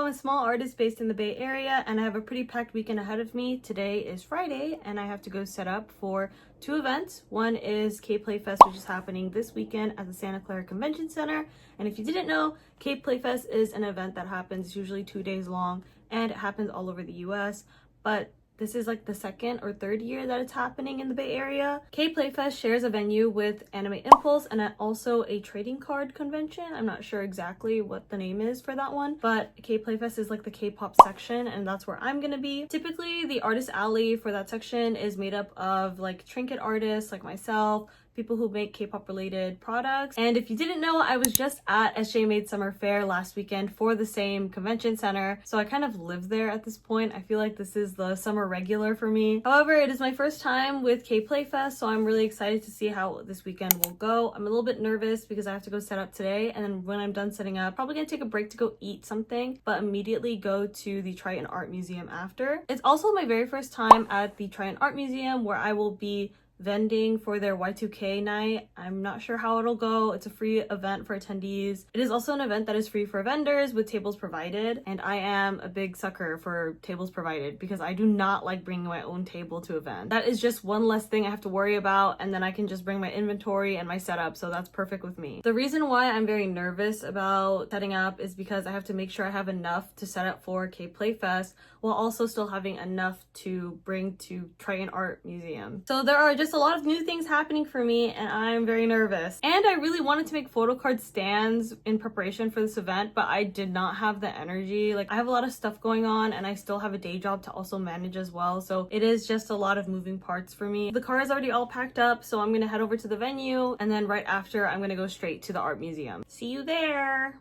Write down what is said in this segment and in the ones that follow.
I'm a small artist based in the Bay Area and I have a pretty packed weekend ahead of me. Today is Friday and I have to go set up for two events. One is K Playfest, which is happening this weekend at the Santa Clara Convention Center. And if you didn't know, K Playfest is an event that happens usually 2 days long and it happens all over the US. But this is like the second or third year that it's happening in the Bay Area. K Playfest shares a venue with Anime Impulse and also a trading card convention. I'm not sure exactly what the name is for that one, but K Playfest is like the K-pop section and that's where I'm gonna be. Typically, the artist alley for that section is made up of like trinket artists like myself, people who make K-pop related products. And if you didn't know, I was just at SJ Made Summer Fair last weekend for the same convention center. So I kind of live there at this point. I feel like this is the summer regular for me. However, it is my first time with K Playfest, so I'm really excited to see how this weekend will go. I'm a little bit nervous because I have to go set up today. And then when I'm done setting up, probably gonna take a break to go eat something, but immediately go to the Triton Art Museum after. It's also my very first time at the Triton Art Museum where I will be vending for their Y2K night. I'm not sure how it'll go. It's a free event for attendees. It is also an event that is free for vendors with tables provided, and I am a big sucker for tables provided because I do not like bringing my own table to events. That is just one less thing I have to worry about, and then I can just bring my inventory and my setup, so that's perfect with me. The reason why I'm very nervous about setting up is because I have to make sure I have enough to set up for K Playfest while also still having enough to bring to Triton Art Museum. So there are just a lot of new things happening for me and I'm very nervous. And I really wanted to make photo card stands in preparation for this event, but I did not have the energy. Like, I have a lot of stuff going on and I still have a day job to also manage as well. So it is just a lot of moving parts for me. The car is already all packed up, so I'm gonna head over to the venue and then right after I'm gonna go straight to the art museum. See you there.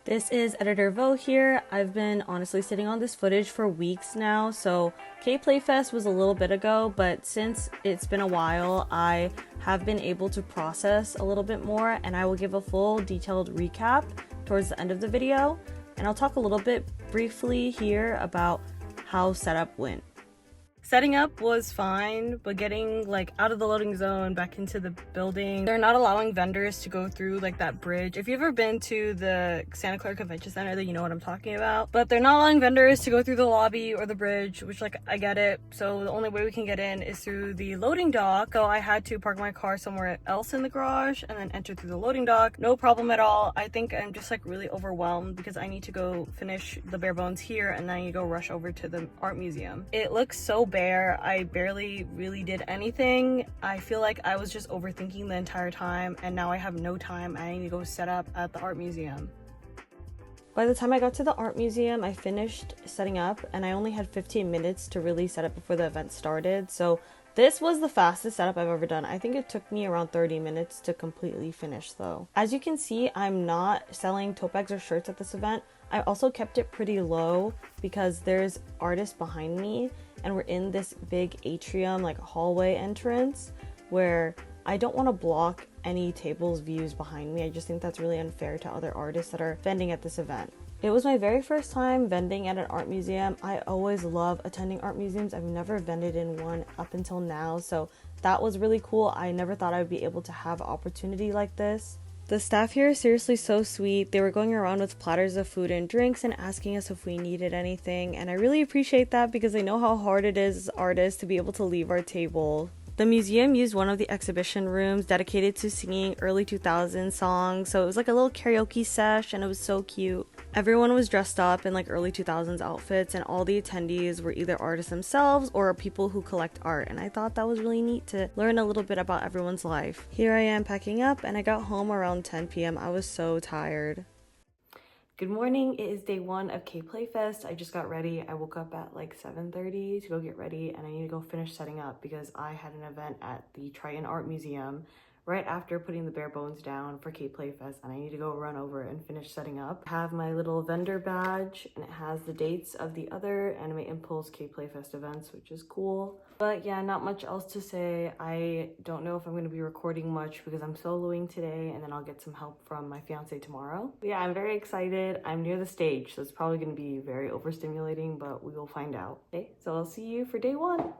This is Editor Vo here. I've been honestly sitting on this footage for weeks now, so K Playfest was a little bit ago, but since it's been a while, I have been able to process a little bit more, and I will give a full detailed recap towards the end of the video, and I'll talk a little bit briefly here about how setup went. Setting up was fine, but getting like out of the loading zone back into the building, they're not allowing vendors to go through like that bridge. If you've ever been to the Santa Clara Convention Center, then you know what I'm talking about. But they're not allowing vendors to go through the lobby or the bridge, which like I get it. So the only way we can get in is through the loading dock. So I had to park my car somewhere else in the garage and then enter through the loading dock. No problem at all. I think I'm just like really overwhelmed because I need to go finish the bare bones here and then I need to go rush over to the art museum. It looks so bare. I barely really did anything. I feel like I was just overthinking the entire time and now I have no time. I need to go set up at the art museum. By the time I got to the art museum, I finished setting up and I only had 15 minutes to really set up before the event started. So this was the fastest setup I've ever done. I think it took me around 30 minutes to completely finish though. As you can see, I'm not selling tote bags or shirts at this event. I also kept it pretty low because there's artists behind me and we're in this big atrium, like hallway entrance, where I don't want to block any tables views behind me. I just think that's really unfair to other artists that are vending at this event. It was my very first time vending at an art museum. I always love attending art museums. I've never vended in one up until now, so that was really cool. I never thought I would be able to have an opportunity like this. The staff here is seriously so sweet. They were going around with platters of food and drinks and asking us if we needed anything, and I really appreciate that because I know how hard it is as artists to be able to leave our table. The museum used one of the exhibition rooms dedicated to singing early 2000s songs, so it was like a little karaoke sesh and it was so cute. Everyone was dressed up in like early 2000s outfits and all the attendees were either artists themselves or people who collect art, and I thought that was really neat to learn a little bit about everyone's life. Here I am packing up and I got home around 10 p.m. I was so tired. Good morning, it is day one of K Playfest. I just got ready. I woke up at like 7:30 to go get ready and I need to go finish setting up because I had an event at the Triton Art Museum right after putting the bare bones down for K Playfest and I need to go run over and finish setting up. I have my little vendor badge and it has the dates of the other Anime Impulse K Playfest events, which is cool. But yeah, not much else to say. I don't know if I'm going to be recording much because I'm soloing today and then I'll get some help from my fiance tomorrow. But yeah, I'm very excited. I'm near the stage, so it's probably going to be very overstimulating, but we will find out. Okay, so I'll see you for day one.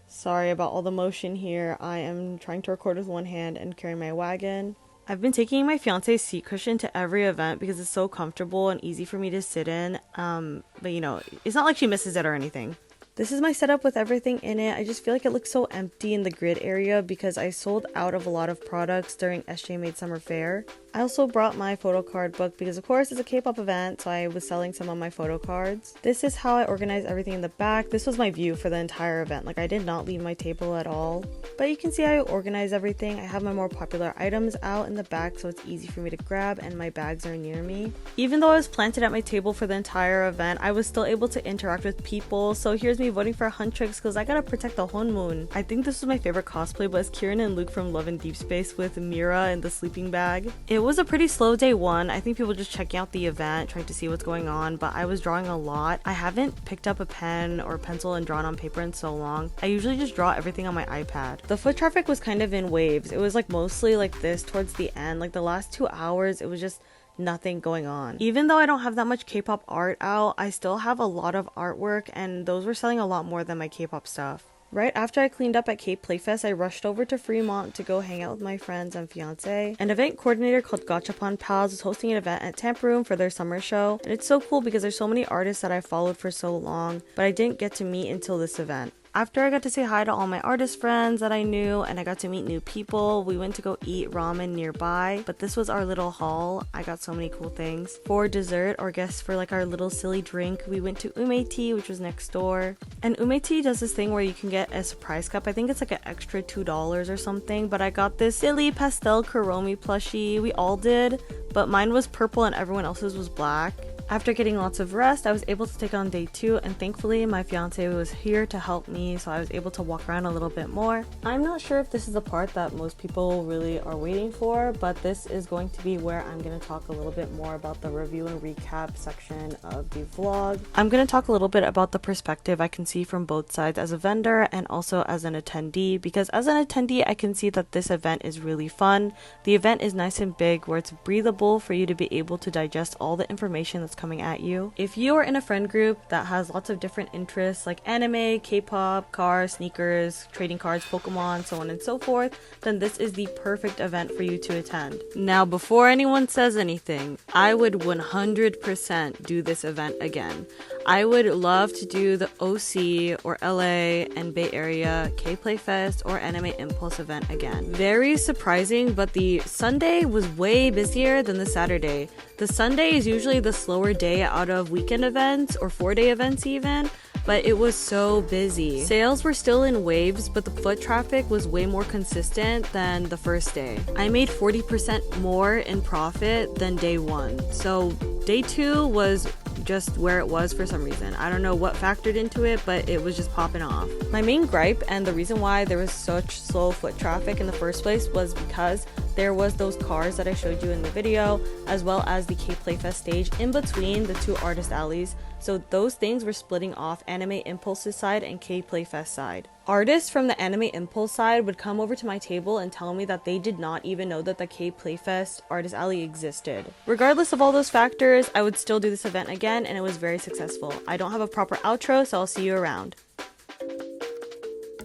Sorry about all the motion here. I am trying to record with one hand and carry my wagon. I've been taking my fiance's seat cushion to every event because it's so comfortable and easy for me to sit in. But you know, it's not like she misses it or anything. This is my setup with everything in it. I just feel like it looks so empty in the grid area because I sold out of a lot of products during SJ Made Summer Fair. I also brought my photo card book because of course it's a K-pop event, so I was selling some of my photo cards. This is how I organized everything in the back. This was my view for the entire event. Like, I did not leave my table at all. But you can see how I organize everything. I have my more popular items out in the back so it's easy for me to grab, and my bags are near me. Even though I was planted at my table for the entire event, I was still able to interact with people. So here's me voting for Huntrix because I gotta protect the Honmoon. I think this was my favorite cosplay, but it's Kieran and Luke from Love and Deep Space with Mira in the sleeping bag. It was a pretty slow day one. I think people just checking out the event, trying to see what's going on, but I was drawing a lot. I haven't picked up a pen or pencil and drawn on paper in so long. I usually just draw everything on my iPad. The foot traffic was kind of in waves. It was like mostly like this towards the end. Like the last 2 hours, it was just nothing going on. Even though I don't have that much K-pop art out, I still have a lot of artwork, and those were selling a lot more than my K-pop stuff. Right after I cleaned up at K Playfest, I rushed over to Fremont to go hang out with my friends and fiance. An event coordinator called Gachapon Pals is hosting an event at Tamper Room for their summer show, and it's so cool because there's so many artists that I followed for so long, but I didn't get to meet until this event. After I got to say hi to all my artist friends that I knew and I got to meet new people, we went to go eat ramen nearby, but this was our little haul. I got so many cool things. For dessert, or guess for like our little silly drink, we went to Ume Tea, which was next door. And Ume Tea does this thing where you can get a surprise cup. I think it's like an extra $2 or something, but I got this silly pastel Kuromi plushie. We all did, but mine was purple and everyone else's was black. After getting lots of rest, I was able to take on day 2, and thankfully my fiance was here to help me, so I was able to walk around a little bit more. I'm not sure if this is the part that most people really are waiting for, but this is going to be where I'm going to talk a little bit more about the review and recap section of the vlog. I'm going to talk a little bit about the perspective I can see from both sides as a vendor and also as an attendee, because as an attendee I can see that this event is really fun. The event is nice and big where it's breathable for you to be able to digest all the information that's coming at you. If you are in a friend group that has lots of different interests like anime, K-pop, cars, sneakers, trading cards, Pokemon, so on and so forth, then this is the perfect event for you to attend. Now, before anyone says anything, I would 100% do this event again. I would love to do the OC or LA and Bay Area K-Play Fest or Anime Impulse event again. Very surprising, but the Sunday was way busier than the Saturday. The Sunday is usually the slower day out of weekend events or 4-day events even, but it was so busy. Sales were still in waves, but the foot traffic was way more consistent than the first day. I made 40% more in profit than day 1. So day 2 was just where it was for some reason. I don't know what factored into it, but it was just popping off. My main gripe and the reason why there was such slow foot traffic in the first place was because there was those cars that I showed you in the video, as well as the K Playfest stage in between the 2 artist alleys. So those things were splitting off Anime Impulse's side and K Playfest side. Artists from the Anime Impulse side would come over to my table and tell me that they did not even know that the K Playfest Artist Alley existed. Regardless of all those factors, I would still do this event again, and it was very successful. I don't have a proper outro, so I'll see you around.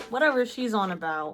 Whatever she's on about.